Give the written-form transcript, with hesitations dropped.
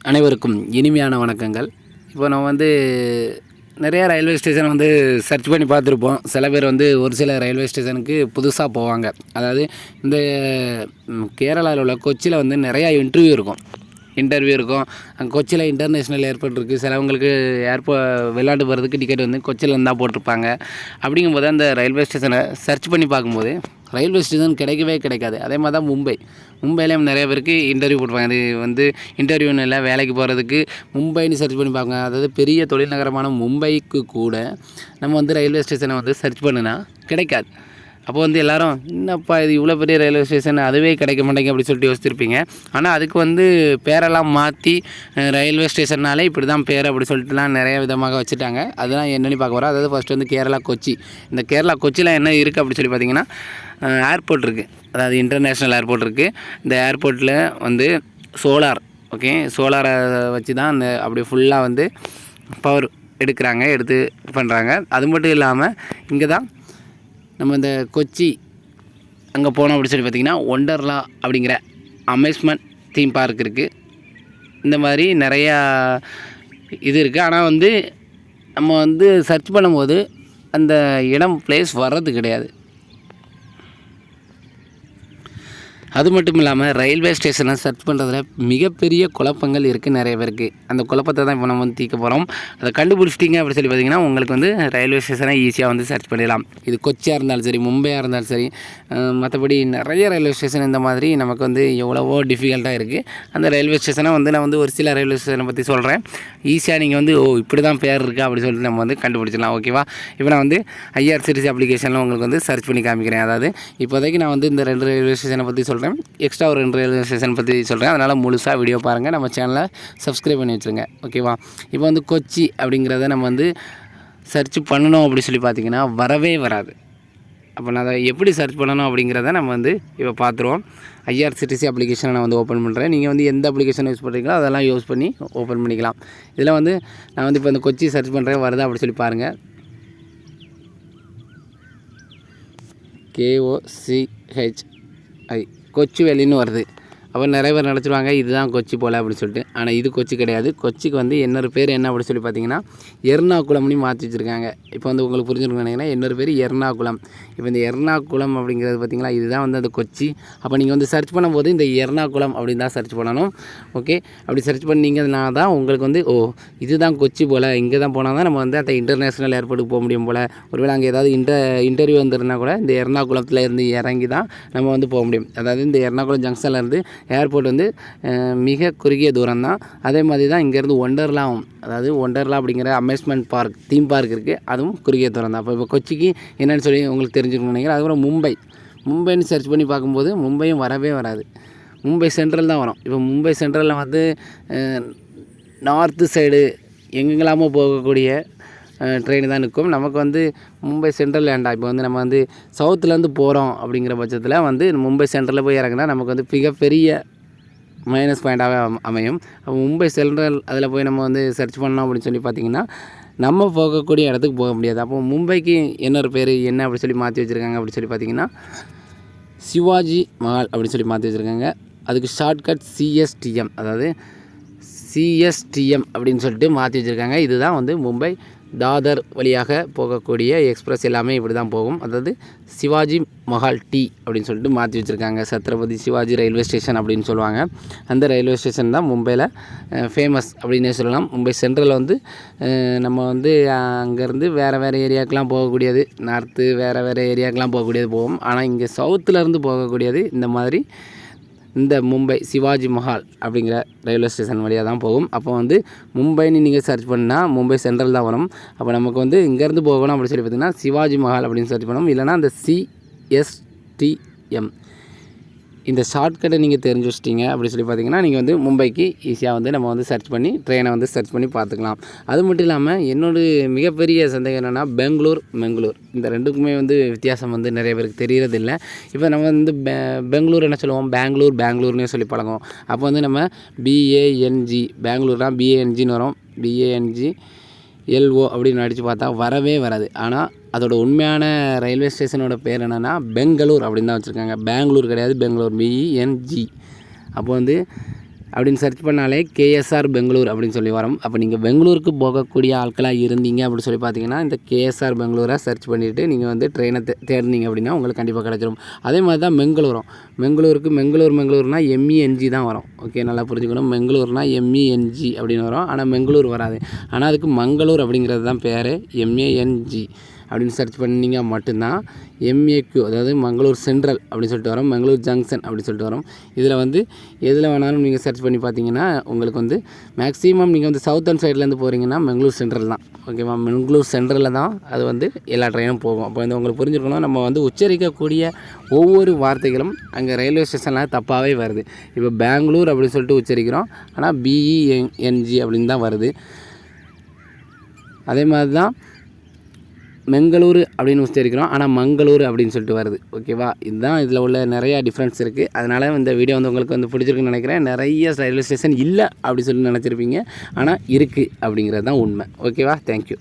அனைவருக்கும் இனிமையான வணக்கங்கள். இப்போ நம்ம நிறையா ரயில்வே ஸ்டேஷன் சர்ச் பண்ணி பார்த்துருப்போம். சில பேர் ஒரு சில ரயில்வே ஸ்டேஷனுக்கு புதுசாக போவாங்க. அதாவது இந்த கேரளாவில் உள்ள கொச்சியில் நிறையா இன்டர்வியூ இருக்கும். அங்கே கொச்சியில் இன்டர்நேஷ்னல் ஏர்போர்ட் இருக்குது. சிலவங்களுக்கு வெளிநாட்டு போகிறதுக்கு டிக்கெட் கொச்சியில் தான் போட்டிருப்பாங்க. அப்படிங்கும்போது அந்த ரயில்வே ஸ்டேஷனை சர்ச் பண்ணி பார்க்கும்போது ரயில்வே ஸ்டேஷன் கிடைக்கவே கிடைக்காது. அதே மாதிரி தான் மும்பையிலேயும் நிறைய பேருக்கு இன்டர்வியூ போட்டுருப்பாங்க. அது இன்டர்வியூன்னு இல்லை, வேலைக்கு போகிறதுக்கு மும்பைன்னு சர்ச் பண்ணி பார்ப்பாங்க. அதாவது பெரிய தொழில் நகரமான மும்பைக்கு கூட நம்ம ரயில்வே ஸ்டேஷனை சர்ச் பண்ணுனா கிடைக்காது. அப்போ எல்லோரும் என்னப்பா இது இவ்வளோ பெரிய ரயில்வே ஸ்டேஷன், அதுவே கிடைக்க மாட்டேங்க அப்படி சொல்லிட்டு யோசிச்சிருப்பீங்க. ஆனால் அதுக்கு பேரெல்லாம் மாற்றி ரயில்வே ஸ்டேஷன்னாலே இப்படி தான் பேர் அப்படி சொல்லிட்டுலாம் நிறைய விதமாக வச்சுட்டாங்க. அதுதான் என்னென்னு பார்க்க போகிறோம். அதாவது ஃபஸ்ட்டு கேரளா கொச்சி. இந்த கேரளா கொச்சியில் என்ன இருக்குது அப்படி சொல்லி பார்த்தீங்கன்னா, ஏர்போர்ட் இருக்குது. அதாவது இன்டர்நேஷ்னல் ஏர்போர்ட் இருக்குது. இந்த ஏர்போர்ட்டில் சோலார் சோலாரை வச்சு தான் அப்படி ஃபுல்லாக பவர் எடுத்து பண்ணுறாங்க. அது மட்டும் இல்லாமல் இங்கே தான் நம்ம இந்த கொச்சி அங்கே போனோம் அப்படி சொல்லி பார்த்திங்கன்னா ஒண்டர்லா அப்படிங்கிற அமேஸ்மெண்ட் தீம் பார்க் இருக்குது. இந்த மாதிரி நிறையா இது இருக்குது. ஆனால் நம்ம சர்ச் பண்ணும்போது அந்த பிளேஸ் வர்றது கிடையாது. அது மட்டும் இல்லாமல் ரயில்வே ஸ்டேஷனை சர்ச் பண்ணுறதுல மிகப்பெரிய குழப்பங்கள் இருக்குது நிறைய பேருக்கு. அந்த குழப்பத்தை தான் இப்போ நம்ம தீர்க்க போகிறோம். அதை கண்டுபிடிச்சிட்டிங்க அப்படி சொல்லி பார்த்திங்கன்னா உங்களுக்கு ரயில்வே ஸ்டேஷனை ஈஸியாக சர்ச் பண்ணிடலாம். இது கொச்சியாக இருந்தாலும் சரி, மும்பையாக இருந்தாலும் சரி, மற்றபடி நிறைய ரயில்வே ஸ்டேஷன் இந்த மாதிரி நமக்கு எவ்வளவோ டிஃபிகல்ட்டாக இருக்குது. அந்த ரயில்வே ஸ்டேஷனை நான் ஒரு சில ரயில்வே ஸ்டேஷனை பற்றி சொல்கிறேன். ஈஸியாக நீங்கள் இப்படி தான் பேர் இருக்கா அப்படி சொல்லிட்டு நம்ம கண்டுபிடிச்சிடலாம். ஓகேவா? இப்போ நான் ஐஆர்சிடிசி அப்ளிகேஷனில் உங்களுக்கு சர்ச் பண்ணி காமிக்கிறேன். அதாவது இப்போதைக்கு நான் இந்த 2 ரயில்வே ஸ்டேஷனை பற்றி சொல்கிறேன். எக்ஸ்ட்ரா ஒரு 2 ரயில்வே ஸ்டேஷன் பற்றி சொல்கிறேன். அதனால் முழுசாக வீடியோ பாருங்கள். நம்ம சேனலை சப்ஸ்கிரைப் பண்ணி வச்சுருங்க. ஓகேவா? இப்போ கொச்சி அப்படிங்கிறத நம்ம சர்ச் பண்ணணும் அப்படி சொல்லி பார்த்திங்கன்னா வரவே வராது. அப்போ நான் அதை எப்படி சர்ச் பண்ணணும் அப்படிங்கிறத நம்ம இப்போ பார்த்துருவோம். ஐஆர்சிடிசி அப்ளிகேஷனை நான் ஓப்பன் பண்ணுறேன். நீங்கள் எந்த அப்ளிகேஷன் யூஸ் பண்ணுறீங்களோ அதெல்லாம் யூஸ் பண்ணி ஓப்பன் பண்ணிக்கலாம். இதில் நான் இப்போ இந்த கொச்சி சர்ச் பண்ணுறேன், வருதா அப்படி சொல்லி பாருங்கள். KOCHI கொச்சி வேலின்னு வருது. அப்போ நிறைய பேர் நினச்சிருவாங்க இதுதான் கொச்சி போல் அப்படின்னு சொல்லிட்டு. ஆனால் இது கொச்சி கிடையாது. கொச்சிக்கு இன்னொரு பேர் என்ன அப்படி சொல்லி பார்த்தீங்கன்னா எர்ணாகுளம்னு மாற்றி வச்சுருக்காங்க. இப்போ உங்களுக்கு புரிஞ்சுருக்கணும் நினைக்கிறேன். இன்னொரு பேர் எர்ணாகுளம். இப்போ இந்த எர்ணாகுளம் அப்படிங்கிறது பார்த்திங்களா, இதுதான் அந்த கொச்சி. அப்போ நீங்கள் சர்ச் பண்ணும்போது இந்த எர்ணாகுளம் அப்படின்னு தான் சர்ச் பண்ணணும். ஓகே, அப்படி சர்ச் பண்ணிங்கன்னா தான் உங்களுக்கு ஓ இதுதான் கொச்சி போல், இங்கே தான் போனால் தான் நம்ம அந்த இன்டர்நேஷ்னல் ஏர்போர்ட்டுக்கு போக முடியும் போல். ஒருவேளை அங்கே ஏதாவது இன்டர்வியூ வந்துருன்னா கூட இந்த எர்ணாகுளத்தில் இருந்து இறங்கி தான் நம்ம போக முடியும். அதாவது இந்த எர்ணாகுளம் ஜங்ஷன்லேருந்து ஏர்போர்ட் மிக குறுகிய தூரம் தான். அதே மாதிரி தான் இங்கேருந்து ஒண்டர்லாவும், அதாவது ஒண்டர்லா அப்படிங்கிற அமேஸ்மெண்ட் பார்க் தீம் பார்க் இருக்குது, அதுவும் குறுகிய தூரம் தான். இப்போ கொச்சிக்கு என்னென்னு சொல்லி உங்களுக்கு தெரிஞ்சுக்கணும்னு நினைக்கிறேன். அதுக்கப்புறம் மும்பைன்னு சர்ச் பண்ணி பார்க்கும்போது மும்பையும் வரவே வராது. மும்பை சென்ட்ரல் தான் வரும். இப்போ மும்பை சென்ட்ரலில் நார்த்து சைடு எங்கெங்கெல்லாமோ போகக்கூடிய ட்ரெயின் தான் நிற்கும். நமக்கு மும்பை சென்ட்ரல் வேண்டாம். இப்போ நம்ம சவுத்துலேருந்து போகிறோம் அப்படிங்கிற பட்சத்தில் மும்பை சென்ட்ரலில் போய் இறங்கினா நமக்கு மிகப்பெரிய மைனஸ் பாயிண்ட்டாகவே அமையும். அப்போ மும்பை சென்ட்ரல் அதில் போய் நம்ம சர்ச் பண்ணோம் அப்படின்னு சொல்லி பார்த்திங்கன்னா நம்ம போகக்கூடிய இடத்துக்கு போக முடியாது. அப்போ மும்பைக்கு இன்னொரு பேர் என்ன அப்படி சொல்லி மாற்றி வச்சுருக்காங்க அப்படி சொல்லி பார்த்திங்கன்னா சிவாஜி மஹால் அப்படின்னு சொல்லி மாற்றி வச்சுருக்காங்க. அதுக்கு ஷார்ட்கட் CSTM, அதாவது CSTM அப்படின்னு சொல்லிட்டு மாற்றி வச்சுருக்காங்க. இதுதான் மும்பை தாதர் வழியாக போகக்கூடிய எக்ஸ்பிரஸ் எல்லாமே இப்படி தான் போகும். அதாவது சிவாஜி மஹால் T அப்படின்னு சொல்லிட்டு மாற்றி வச்சுருக்காங்க. சத்ரபதி சிவாஜி ரயில்வே ஸ்டேஷன் அப்படின்னு சொல்லுவாங்க. அந்த ரயில்வே ஸ்டேஷன் தான் மும்பையில் ஃபேமஸ் அப்படின்னே சொல்லலாம். மும்பை சென்ட்ரலில் நம்ம அங்கேருந்து வேறு ஏரியாக்கெலாம் போகக்கூடியது, நார்த்து வேறு ஏரியாக்கெலாம் போகக்கூடியது போகும். ஆனால் இங்கே சவுத்துலேருந்து போகக்கூடியது இந்த மாதிரி இந்த மும்பை சிவாஜி மஹால் அப்படிங்கிற ரயில்வே ஸ்டேஷன் வழியாக தான் போகும். அப்போ மும்பைன்னு நீங்கள் சர்ச் பண்ணால் மும்பை சென்ட்ரல் தான் வரும். அப்போ நமக்கு இங்கேருந்து போகணும் அப்படின்னு சொல்லி பார்த்திங்கன்னா சிவாஜி மஹால் அப்படின்னு சர்ச் பண்ணணும். இல்லைனா அந்த CSTM இந்த ஷார்ட்கட்டை நீங்கள் தெரிஞ்சு வச்சிட்டிங்க அப்படி சொல்லி பார்த்திங்கன்னா நீங்கள் மும்பைக்கு ஈஸியாக நம்ம சர்ச் பண்ணி ட்ரெயினை சர்ச் பண்ணி பார்த்துக்கலாம். அது மட்டும் இல்லாமல் என்னோடய மிகப்பெரிய சந்தேகம் என்னென்னா மங்களூர் இந்த ரெண்டுக்குமே வித்தியாசம் நிறைய பேருக்கு தெரியறதில்லை. இப்போ நம்ம பெங்களூர் என்ன சொல்லுவோம், பெங்களூர்னே சொல்லி பழகும். அப்போ நம்ம BANG பெங்களூர்னா BANGன்னு வரும். BANGLO அப்படின்னு அடித்து பார்த்தா வரவே வராது. ஆனால் அதோட உண்மையான ரயில்வே ஸ்டேஷனோட பேர் என்னென்னா பெங்களூர் அப்படின்னு தான் வச்சுருக்காங்க. பெங்களூர் கிடையாது, பெங்களூர் BENG. அப்போ அப்படின்னு சர்ச் பண்ணாலே கேஎஸ்ஆர் பெங்களூர் அப்படின்னு சொல்லி வரும். அப்போ நீங்கள் பெங்களூருக்கு போகக்கூடிய ஆட்களாக இருந்தீங்க அப்படின்னு சொல்லி பார்த்தீங்கன்னா இந்த கேஎஸ்ஆர் பெங்களூரை சர்ச் பண்ணிவிட்டு நீங்கள் வந்து ட்ரெயினை தேடினீங்க அப்படின்னா உங்களுக்கு கண்டிப்பாக கிடச்சிரும். அதே மாதிரி தான் பெங்களூருக்கு மெங்களூர்னா எம்இஎன்ஜி தான் வரும். ஓகே, நல்லா புரிஞ்சுக்கணும். பெங்களூர்னா எம்இஎன்ஜி அப்படின்னு வரும். ஆனால் பெங்களூர் வராது. ஆனால் அதுக்கு மங்களூர் அப்படிங்கிறது தான் பேர். எம்ஏஎன்ஜி அப்படின்னு சர்ச் பண்ணிங்க மட்டும்தான் எம்ஏக்யூ, அதாவது மங்களூர் சென்ட்ரல் அப்படின்னு சொல்லிட்டு வரும், மங்களூர் ஜங்ஷன் அப்படின்னு சொல்லிட்டு வரும். இதில் வந்து எதில் வேணாலும் நீங்கள் சர்ச் பண்ணி பார்த்தீங்கன்னா உங்களுக்கு வந்து மேக்ஸிமம் நீங்கள் வந்து சவுத்தர்ன் சைட்லேருந்து போகிறீங்கன்னா மங்களூர் சென்ட்ரல் தான். ஓகேவா, மங்களூர் சென்ட்ரலில் தான் அது வந்து எல்லா ட்ரெயினும் போகும். அப்போ வந்து உங்களுக்கு புரிஞ்சுக்கணும், நம்ம வந்து உச்சரிக்கக்கூடிய ஒவ்வொரு வார்த்தைகளும் அங்கே ரயில்வே ஸ்டேஷனில் தப்பாகவே வருது. இப்போ பெங்களூர் அப்படின்னு சொல்லிட்டு உச்சரிக்கிறோம், ஆனால் பிஇஎன்ஜி அப்படின்னு தான் வருது. அதே மாதிரி தான் பெங்களூர் அப்படின்னு உச்சரிக்கிறோம், ஆனால் மங்களூர் அப்படின்னு சொல்லிட்டு வருது. ஓகேவா, இதுதான் இதில் உள்ள நிறையா டிஃப்ரென்ஸ் இருக்குது. அதனால் இந்த வீடியோ வந்து உங்களுக்கு வந்து பிடிச்சிருக்குன்னு நினைக்கிறேன். நிறைய ரயில்வே ஸ்டேஷன் இல்லை அப்படி சொல்லி நினச்சிருப்பீங்க, ஆனால் இருக்குது அப்படிங்கிறது தான் உண்மை. ஓகேவா, தேங்க்யூ.